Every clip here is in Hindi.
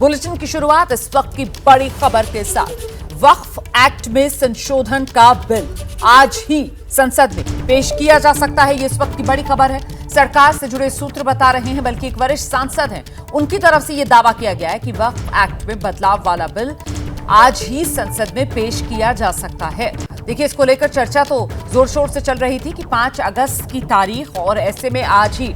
बुलेटिन की शुरुआत इस वक्त की बड़ी खबर के साथ। वक्फ एक्ट में संशोधन का बिल आज ही संसद में पेश किया जा सकता है, ये इस वक्त की बड़ी खबर है। सरकार से जुड़े सूत्र बता रहे हैं, बल्कि एक वरिष्ठ सांसद हैं, उनकी तरफ से यह दावा किया गया है कि वक्फ एक्ट में बदलाव वाला बिल आज ही संसद में पेश किया जा सकता है। देखिए, इसको लेकर चर्चा तो जोर शोर से चल रही थी कि 5 अगस्त की तारीख और ऐसे में आज ही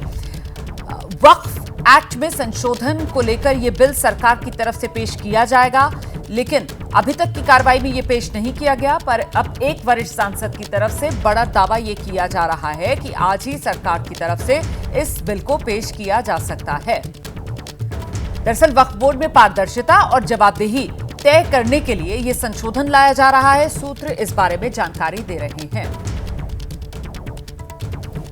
वक्फ एक्ट में संशोधन को लेकर यह बिल सरकार की तरफ से पेश किया जाएगा, लेकिन अभी तक की कार्रवाई में यह पेश नहीं किया गया। पर अब एक वरिष्ठ सांसद की तरफ से बड़ा दावा यह किया जा रहा है कि आज ही सरकार की तरफ से इस बिल को पेश किया जा सकता है। दरअसल वक्फ बोर्ड में पारदर्शिता और जवाबदेही तय करने के लिए यह संशोधन लाया जा रहा है। सूत्र इस बारे में जानकारी दे रहे हैं।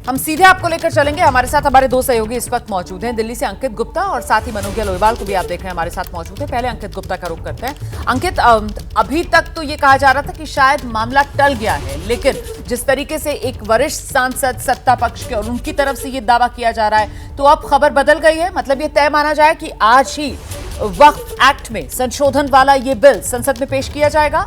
हम सीधे आपको लेकर चलेंगे। हमारे साथ हमारे दो सहयोगी इस वक्त मौजूद हैं। दिल्ली से अंकित गुप्ता और साथ ही मनोज्ञा लोईवाल को भी आप देख रहे हैं हमारे साथ मौजूद है। पहले अंकित गुप्ता का रुख करते हैं। अंकित, अभी तक तो ये कहा जा रहा था कि शायद मामला टल गया है, लेकिन जिस तरीके से एक वरिष्ठ सांसद सत्ता पक्ष के और उनकी तरफ से ये दावा किया जा रहा है, तो अब खबर बदल गई है। मतलब ये तय माना जाए कि आज ही वक्फ एक्ट में संशोधन वाला ये बिल संसद में पेश किया जाएगा।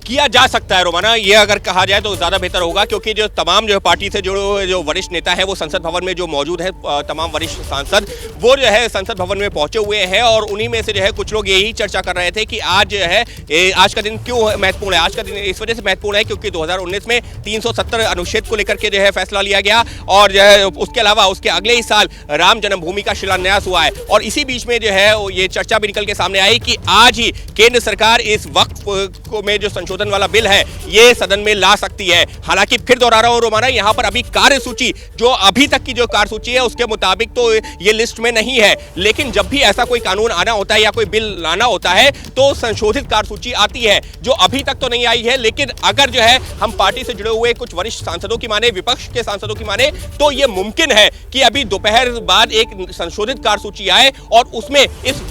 किया जा सकता है रोमाना, ये अगर कहा जाए तो ज़्यादा बेहतर होगा, क्योंकि जो तमाम जो पार्टी से जो वरिष्ठ नेता है वो संसद भवन में जो मौजूद है, तमाम वरिष्ठ सांसद वो जो है संसद भवन में पहुंचे हुए हैं। और उन्हीं में से जो है कुछ लोग यही चर्चा कर रहे थे कि आज जो है आज का दिन क्यों महत्वपूर्ण है। आज का दिन इस वजह से महत्वपूर्ण है क्योंकि 2019 में 370 अनुच्छेद को लेकर के जो है फैसला लिया गया, और जो है उसके अलावा उसके अगले ही साल राम जन्मभूमि का शिलान्यास हुआ है। और इसी बीच में जो है ये चर्चा भी निकल के सामने आई कि आज ही केंद्र सरकार इस वक्फ को में जो संशोधन वाला बिल है ये सदन में ला सकती है। हालांकि फिर दोहरा रहा हूं रोमाना, यहां पर अभी कार्यसूची जो अभी तक की जो कार्यसूची है उसके मुताबिक तो ये लिस्ट में नहीं है, लेकिन जब भी ऐसा कोई कानून आना होता है या कोई बिल लाना होता है तो संशोधित कार्यसूची आती है, जो अभी तक तो नहीं आई है। लेकिन अगर जो है हम पार्टी से जुड़े हुए कुछ वरिष्ठ सांसदों की माने, विपक्ष के सांसदों की माने, तो यह मुमकिन है कि अभी दोपहर बाद एक संशोधित कार्यसूची आए और उसमें इस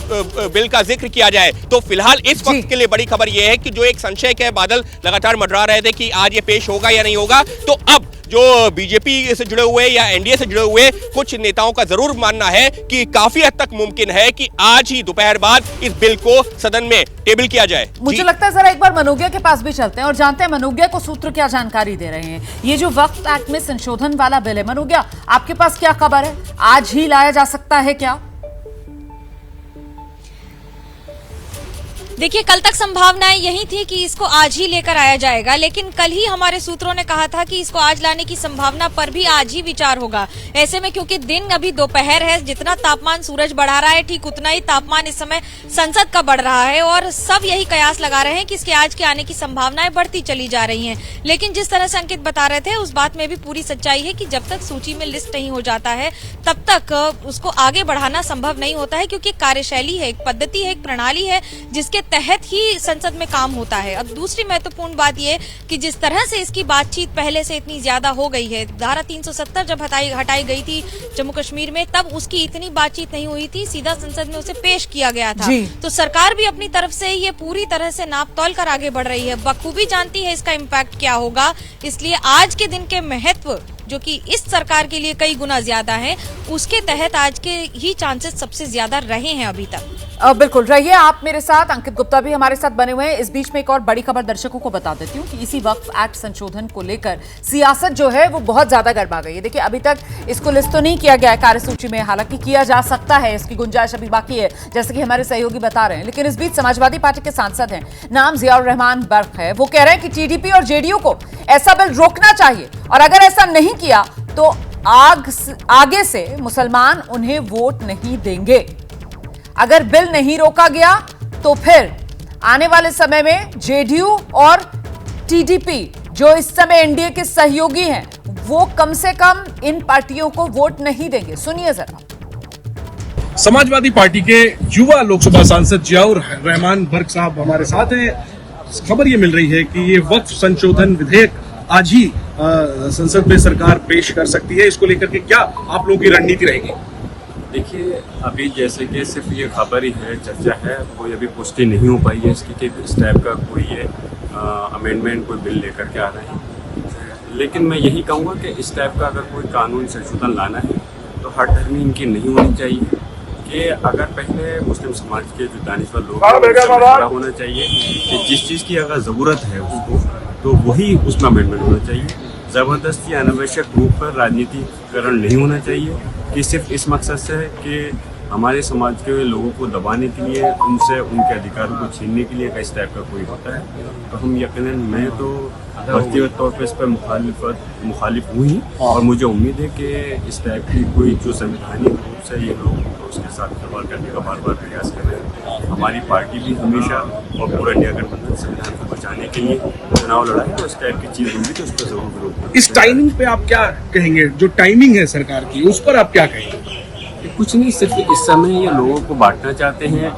बिल का जिक्र किया जाए। तो फिलहाल इस वक्त के लिए बड़ी खबर यह है कि जो एक संशय के बादल लगातार मंडरा रहे थे कि आज ये पेश होगा या नहीं होगा, तो अब जो बीजेपी से जुड़े हुए या एनडीए से जुड़े हुए कुछ नेताओं का जरूर मानना है कि काफी हद तक मुमकिन है कि आज ही दोपहर बाद इस बिल को सदन में टेबल किया जाए। मुझे लगता है जरा एक बार मनोज्ञा के पास भी चलते हैं और जानते हैं मनोज्ञा को सूत्र क्या जानकारी दे रहे हैं। ये जो वक्फ एक्ट में संशोधन वाला बिल है, मनोज्ञा आपके पास क्या खबर है, आज ही लाया जा सकता है क्या? देखिए, कल तक संभावनाएं यही थी कि इसको आज ही लेकर आया जाएगा, लेकिन कल ही हमारे सूत्रों ने कहा था कि इसको आज लाने की संभावना पर भी आज ही विचार होगा। ऐसे में क्योंकि दिन अभी दोपहर है, जितना तापमान सूरज बढ़ा रहा है ठीक उतना ही तापमान इस समय संसद का बढ़ रहा है, और सब यही कयास लगा रहे हैं कि इसके आज के आने की संभावनाएं बढ़ती चली जा रही हैं। लेकिन जिस तरह से अंकित बता रहे थे उस बात में भी पूरी सच्चाई है कि जब तक सूची में लिस्ट नहीं हो जाता है तब तक उसको आगे बढ़ाना संभव नहीं होता है, क्योंकि एक कार्यशैली है, एक पद्धति है, एक प्रणाली है जिसके तहत ही संसद में काम होता है। अब दूसरी महत्वपूर्ण बात यह कि जिस तरह से इसकी बातचीत पहले से इतनी ज्यादा हो गई है, धारा 370 जब हटाई गई थी जम्मू कश्मीर में, तब उसकी इतनी बातचीत नहीं हुई थी, सीधा संसद में उसे पेश किया गया था। तो सरकार भी अपनी तरफ से ये पूरी तरह से नाप तौल कर आगे बढ़ रही है, बखूबी जानती है इसका इम्पैक्ट क्या होगा। इसलिए आज के दिन के महत्व जो कि इस सरकार के लिए कई गुना ज्यादा है, उसके तहत आज के ही चांसेस सबसे ज्यादा रहे हैं अभी तक। बिल्कुल, रहिए आप मेरे साथ। अंकित गुप्ता भी हमारे साथ बने हुए हैं। इस बीच में एक और बड़ी खबर दर्शकों को बता देती हूँ कि इसी वक्फ एक्ट संशोधन को लेकर सियासत जो है वो बहुत ज्यादा गर्मा गई है। देखिए, अभी तक इसको लिस्ट तो नहीं किया गया है कार्यसूची में, हालांकि किया जा सकता है, इसकी गुंजाइश अभी बाकी है, जैसे कि हमारे सहयोगी बता रहे हैं। लेकिन इस बीच समाजवादी पार्टी के सांसद हैं, नाम जियाउर रहमान बर्क है, वो कह रहे हैं कि टीडीपी और जेडीयू को ऐसा बिल रोकना चाहिए, और अगर ऐसा नहीं किया तो आगे से मुसलमान उन्हें वोट नहीं देंगे। अगर बिल नहीं रोका गया तो फिर आने वाले समय में जेडीयू और टीडीपी जो इस समय एनडीए के सहयोगी हैं, वो कम से कम इन पार्टियों को वोट नहीं देंगे। सुनिए जरा। समाजवादी पार्टी के युवा लोकसभा सांसद जियाउर रहमान बर्क साहब हमारे साथ हैं। खबर ये मिल रही है कि ये वक्फ संशोधन विधेयक आज ही संसद में सरकार पेश कर सकती है। इसको लेकर के क्या आप लोगों की रणनीति रहेगी? देखिए, अभी जैसे कि सिर्फ ये खबर ही है, चर्चा है, कोई अभी पुष्टि नहीं हो पाई है इसकी कि इस टाइप का कोई ये अमेंडमेंट कोई बिल लेकर के आ रहे हैं। लेकिन मैं यही कहूँगा कि इस टाइप का अगर कोई कानून संशोधन लाना है तो हठधर्मी इनकी नहीं होनी चाहिए कि अगर पहले मुस्लिम समाज के जो दानिशवर लोग हैं उनसे मशवरा होना चाहिए कि जिस चीज़ की अगर ज़रूरत है उसको तो वही उसमें अमेंडमेंट होना चाहिए। ज़बरदस्ती अनावश्यक रूप पर राजनीतिकरण नहीं होना चाहिए कि सिर्फ इस मकसद से है कि हमारे समाज के लोगों को दबाने के लिए, उनसे उनके अधिकारों को छीनने के लिए इस टाइप का कोई होता है। तो हम यकीनन, मैं तो व्यक्तिगत तौर पर इस पर मुखालिफ हूँ ही, और मुझे उम्मीद है कि इस टाइप की कोई जो संवैधानिक रूप से ये लोग उसके साथ खिलवाड़ करने का बार बार प्रयास कर रहे हैं। हमारी पार्टी भी हमेशा और पूरा इंडिया गठबंधन संविधान को बचाने के लिए चुनाव लड़ाई, तो इस टाइप की चीज़ होंगी तो उस पर जरूर विरोध। इस टाइमिंग पे आप क्या कहेंगे, जो टाइमिंग है सरकार की उस पर आप क्या कहेंगे? कुछ नहीं, सिर्फ इस समय ये लोगों को बांटना चाहते हैं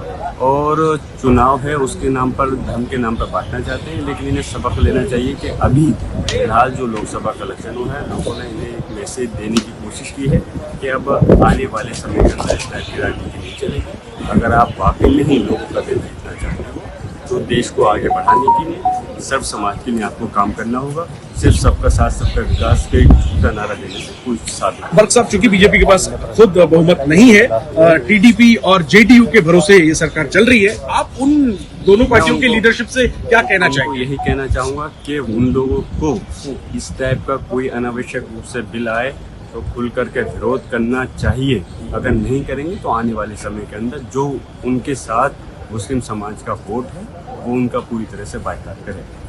और चुनाव है उसके नाम पर, धर्म के नाम पर बांटना चाहते हैं। लेकिन इन्हें सबक लेना चाहिए कि अभी फिलहाल जो लोकसभा का इलेक्शन हुआ है, लोगों ने इन्हें एक मैसेज देने की कोशिश की है कि अब आने वाले समय के अंदर इस टाइप की राजनीति नहीं चलेगी। अगर आप वाकई में ही लोगों का दिल जीतना चाहते हो तो देश को आगे बढ़ाने के लिए, सर्व समाज के लिए आपको काम करना होगा। सिर्फ सबका साथ सबका विकास के झूठा नारा देने से कोई साथ नहीं। बर्क साहब, चूंकि बीजेपी के पास खुद बहुमत नहीं है, टीडीपी और जेडीयू के भरोसे ये सरकार चल रही है, आप उन दोनों पार्टियों के लीडरशिप से क्या कहना चाहेंगे? यही कहना चाहूँगा कि उन लोगों को इस टाइप का कोई अनावश्यक रूप से बिल आए तो खुल करके विरोध करना चाहिए। अगर नहीं करेंगे तो आने वाले समय के अंदर जो उनके साथ मुस्लिम समाज का वोट है वो उनका पूरी तरह से बायकॉट करेगा।